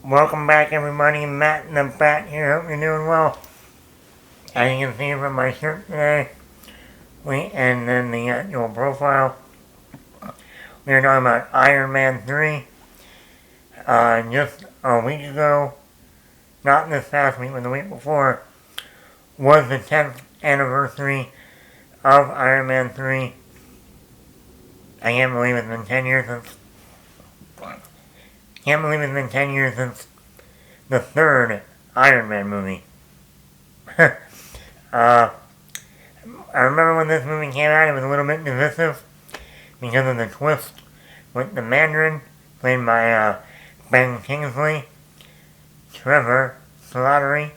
Welcome back, everybody. Matt and the Bat here. Hope you're doing well. As you can see from my shirt today, and then the actual profile, we are talking about Iron Man 3. Just a week ago, not this past week, but the week before, was the 10th anniversary of Iron Man 3. I can't believe it's been 10 years since. Can't believe it's been 10 years since the third Iron Man movie. I remember when this movie came out, it was a little bit divisive because of the twist with the Mandarin, played by Ben Kingsley, Trevor Slattery.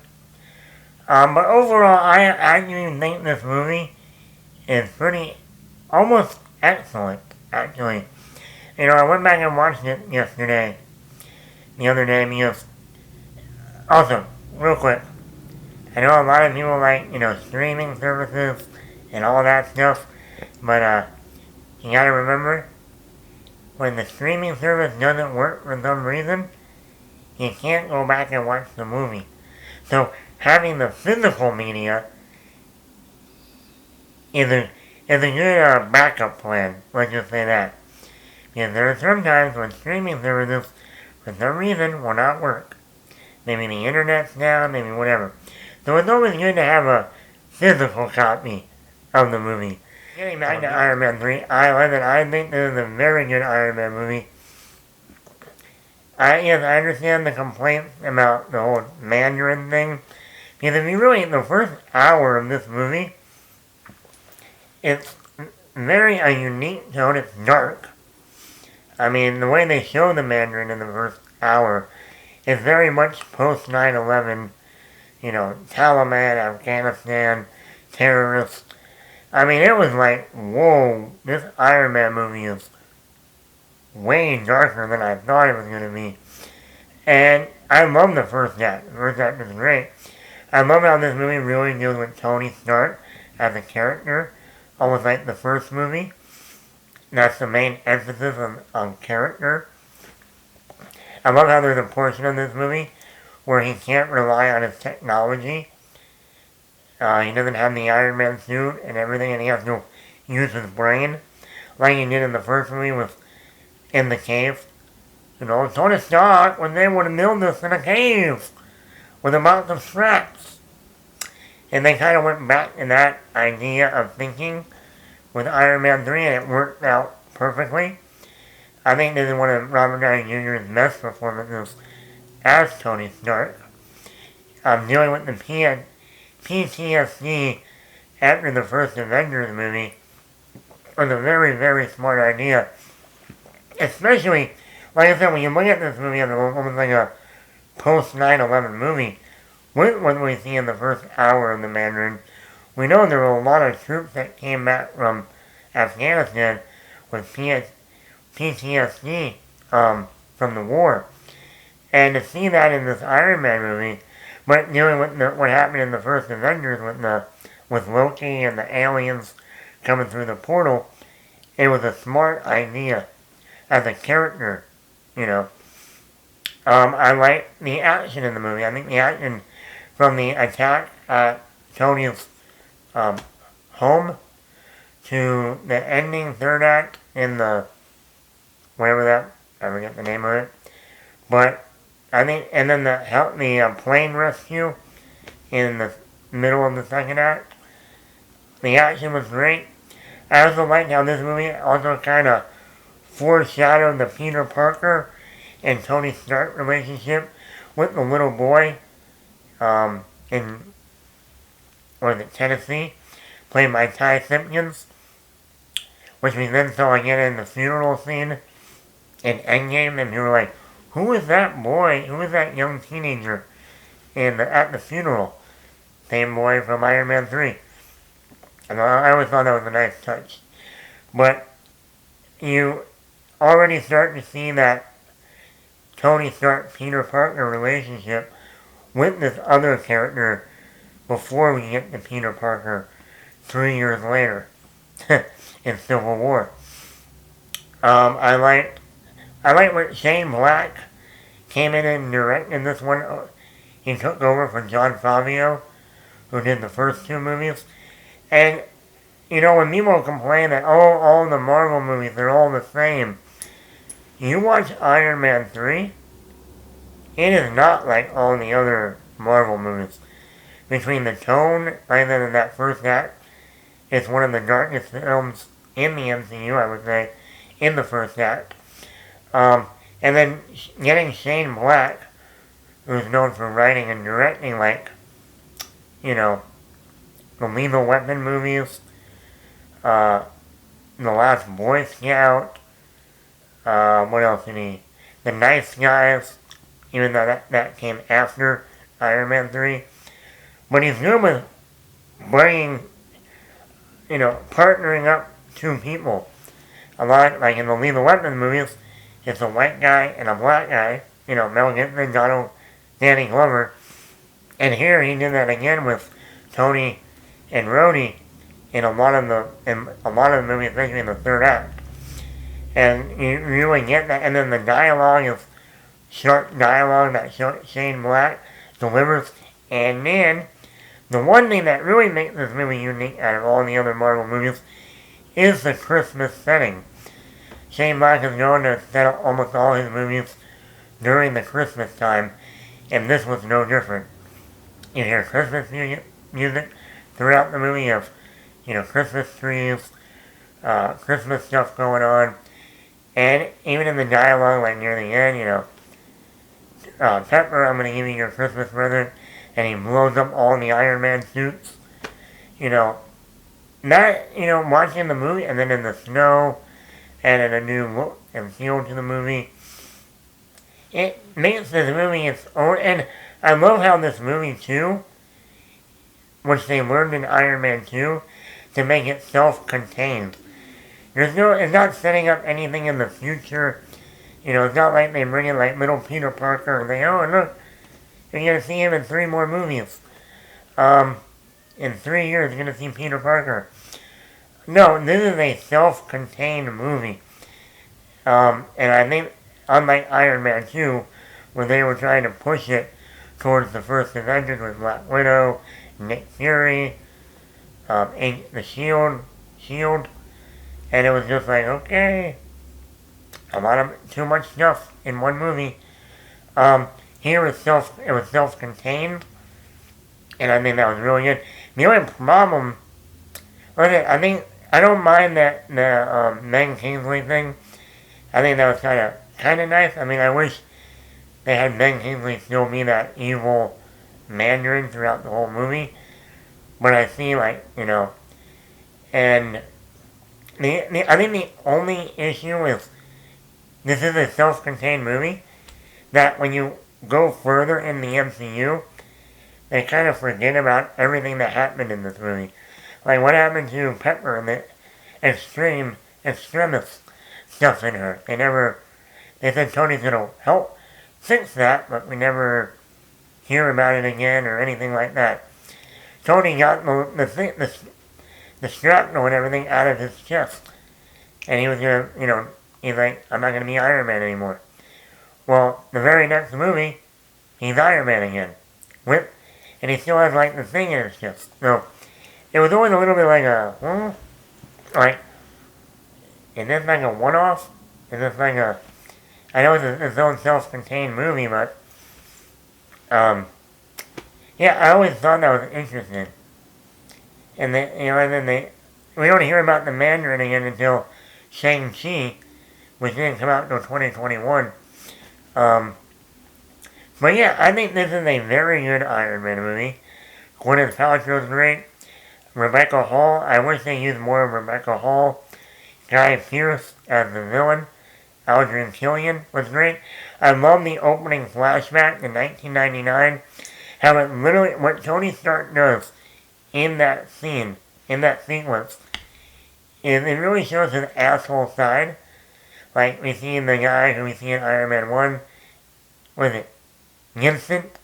But overall, I actually think this movie is almost excellent, actually. You know, I went back and watched it the other day, because, also, real quick, I know a lot of people like, streaming services and all that stuff, but, you gotta remember, when the streaming service doesn't work for some reason, you can't go back and watch the movie. So, having the physical media is a good backup plan, let's just say that. Because there are some times when streaming services, for some reason, will not work. Maybe the internet's down, maybe whatever. So it's always good to have a physical copy of the movie. Getting back to Iron Man 3, I think this is a very good Iron Man movie. I understand the complaints about the whole Mandarin thing. Because if you really, the first hour of this movie, it's very a unique tone. It's dark. I mean, the way they show the Mandarin in the first hour is very much post 9/11, Taliban, Afghanistan, terrorists. I mean, it was like, whoa, this Iron Man movie is way darker than I thought it was going to be. And I love the first act. The first act is great. I love how this movie really deals with Tony Stark as a character, almost like the first movie. That's the main emphasis on character. I love how there's a portion of this movie where he can't rely on his technology. He doesn't have the Iron Man suit and everything, and he has to use his brain, like he did in the first movie in the cave. Tony Stark was able to build this in a cave with a box of straps. And they kind of went back to that idea of thinking with Iron Man 3, and it worked out perfectly. I think this is one of Robert Downey Jr.'s best performances as Tony Stark. Dealing with the PTSD after the first Avengers movie was a very, very smart idea. Especially, like I said, when you look at this movie as almost like a post 9/11 movie, with what we see in the first hour of the Mandarin, we know there were a lot of troops that came back from Afghanistan with PTSD from the war. And to see that in this Iron Man movie, but dealing with what happened in the first Avengers with Loki and the aliens coming through the portal, it was a smart idea as a character, I like the action in the movie. I think the action from the attack at Tony's home to the ending third act in the I forget the name of it, but I think, and then the plane rescue in the middle of the second act, the action was great. I also liked how this movie also kind of foreshadowed the Peter Parker and Tony Stark relationship with the little boy in Tennessee, played by Ty Simpkins, which we then saw again in the funeral scene in Endgame, and you were like, who is that boy? Who is that young teenager at the funeral? Same boy from Iron Man 3. And I always thought that was a nice touch. But you already start to see that Tony Stark Peter Parker relationship with this other character before we get to Peter Parker 3 years later in Civil War. I like what Shane Black came in and directed this one. He took over from Jon Favreau, who did the first two movies. And, when people complain that, all the Marvel movies, they're all the same. You watch Iron Man 3, it is not like all the other Marvel movies. Between the tone, other than that first act, it's one of the darkest films in the MCU, I would say, in the first act. And then getting Shane Black, who's known for writing and directing, the Lethal Weapon movies, The Last Boy Scout, what else did he? The Nice Guys, even though that came after Iron Man 3. But he's good with bringing, partnering up two people. A lot, like in the Lethal Weapon movies, it's a white guy and a black guy, Mel Gibson, Danny Glover. And here he did that again with Tony and Rhodey in a lot of the movies, especially in the third act. And you really get that. And then the dialogue is short dialogue that Shane Black delivers. And then the one thing that really makes this movie unique out of all the other Marvel movies is the Christmas setting. Shane Black is known to set up almost all his movies during the Christmas time, and this was no different. You hear Christmas music throughout the movie of, Christmas trees, Christmas stuff going on, and even in the dialogue, like near the end, Pepper, I'm going to give you your Christmas present, and he blows up all the Iron Man suits. Watching the movie, and then in the snow, and in a new look and feel to the movie, it makes this movie its own. And I love how this movie, too, which they learned in Iron Man 2, to make it self-contained. It's not setting up anything in the future. It's not like they bring in like little Peter Parker and they, look, you're going to see him in 3 more movies. In 3 years, you're going to see Peter Parker. No, this is a self-contained movie. And I think, unlike Iron Man 2, where they were trying to push it towards the first Avengers with Black Widow, Nick Fury, the Shield, and it was just like, okay, a lot of too much stuff in one movie. Here it was self-contained, and I think that was really good. The only problem, I don't mind that the Ben Kingsley thing. I think that was kind of nice. I wish they had Ben Kingsley still be that evil Mandarin throughout the whole movie. But I see, and I think the only issue is this is a self-contained movie that when you go further in the MCU, they kind of forget about everything that happened in this movie. Like what happened to Pepper and the extremist stuff in her. They said Tony's gonna help fix that, but we never hear about it again or anything like that. Tony got the shrapnel and everything out of his chest. And he was gonna, he's like, I'm not gonna be Iron Man anymore. Well, the very next movie, he's Iron Man again. And he still has the thing in his chest. So, it was always a little bit is this a one-off? Is this I know it's its own self-contained movie, but, yeah, I always thought that was interesting. And then we don't hear about the Mandarin again until Shang-Chi, which didn't come out until 2021. But yeah, I think this is a very good Iron Man movie. Gwyneth Paltrow's great. Rebecca Hall, I wish they used more of Rebecca Hall. Guy Pearce as the villain. Aldrin Killian was great. I love the opening flashback in 1999. How it literally, what Tony Stark does in that scene, in that sequence, is it really shows his asshole side. Like we see the guy who we see in Iron Man 1, what is it, Vincent?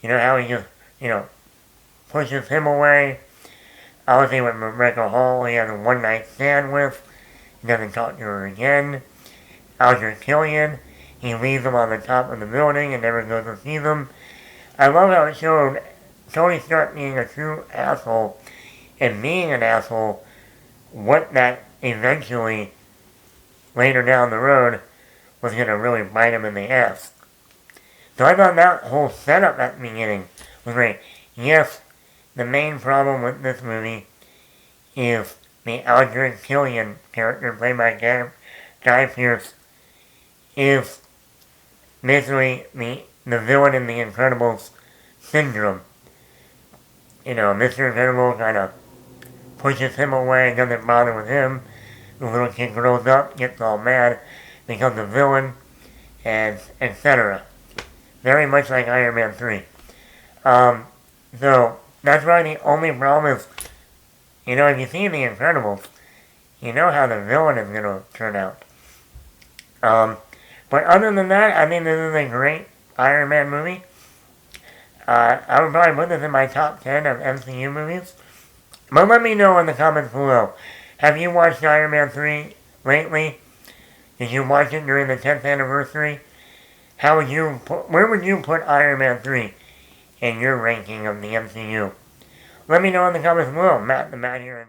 How he just, pushes him away. Obviously with Rebecca Hall, he has a one-night stand with. He doesn't talk to her again. Aldrin Killian, he leaves them on the top of the building and never goes to see them. I love how it showed Tony Stark being a true asshole and being an asshole, what that eventually, later down the road, was going to really bite him in the ass. So I thought that whole setup at the beginning was great. Yes, the main problem with this movie is the Aldrich Killian character played by Guy Pearce is basically the villain in The Incredibles syndrome. You know, Mr. Incredible kind of pushes him away, doesn't bother with him. The little kid grows up, gets all mad, becomes a villain, and etc. Very much like Iron Man 3. So, that's why the only problem is, you know, if you see The Incredibles, you know how the villain is going to turn out. But other than that, I think this is a great Iron Man movie. I would probably put this in my top 10 of MCU movies. But let me know in the comments below. Have you watched Iron Man 3 lately? Did you watch it during the 10th anniversary? Where would you put Iron Man 3 in your ranking of the MCU? Let me know in the comments below. Matt the Matt here.